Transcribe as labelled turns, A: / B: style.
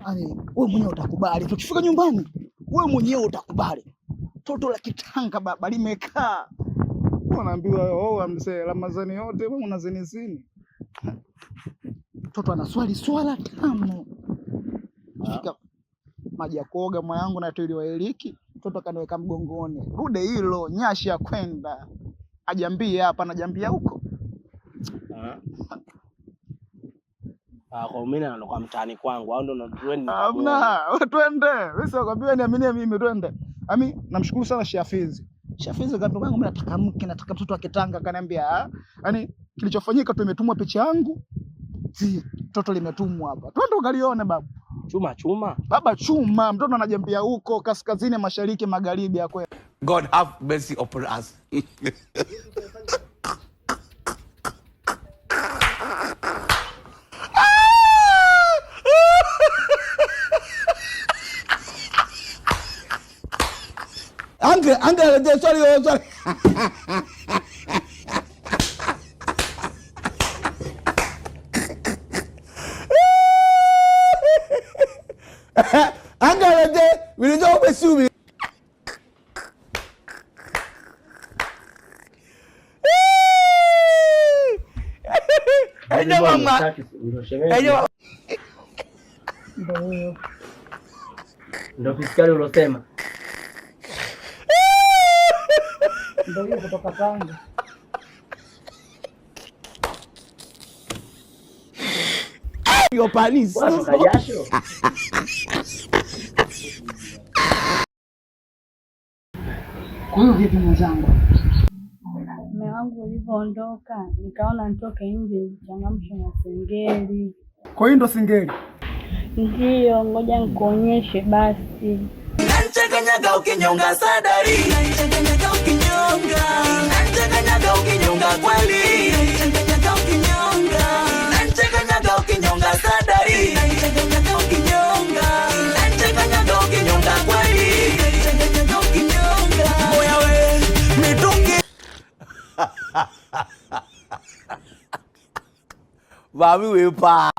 A: Yaani wewe mwenyewe utakubali. Tukifika nyumbani, wewe mwenyewe utakubali. Toto la kitanga baba limekaa. Unaambiwa oh mzee Ramadhani yote wewe unazini zini. Toto anaswali swala tamu. Fika maji ya kuoga mwanangu na tuli wa Eliki, toto kaniweka mgongoni. Rude hilo nyashi ya kwenda. Ajambia hapa na jambia huko.
B: Kwa mimi na kwa mtaani kwangu au ndo twende.
A: Hamna, twende. Wewe sio kwambia niaminie mimi twende. Ami namshukuru sana Shafizi. Shafizi kando kwangu mimi nataka mke, nataka mtoto wa kitanga kaniambia, yaani kilichofanyika tu imetumwa picha yangu. Toto limetumwa hapa. Twende ukalione baba.
B: Chuma.
A: Baba chuma, mtoto anajambia huko kaskazini mashariki magharibi ya kweli.
C: God have mercy upon us. Uncle, sorry. Uncle, will you always sue me?
B: Ndio fiskali ulosema.
A: Ndio hiyo kutoka kwangu.
C: Your panis.
A: Kwa hiyo vipi mwenzangu?
D: Mume wangu ulivyoondoka nikaona nitoke nje nichangamshe na singeli.
A: Kwa hiyo ndo singeli?
D: Ndio, ngoja nikuonyeshe basi.
E: Nanchakanyaga ukinyonga sadari, nanchakanyaga ukinyonga, nanchakanyaga ukinyonga kweli, nanchakanyaga ukinyonga, nanchakanyaga ukinyonga sadari, nanchakanyaga ukinyonga, nanchakanyaga ukinyonga kweli, nanchakanyaga ukinyonga. Moya we mitungi.
C: Mami we pa.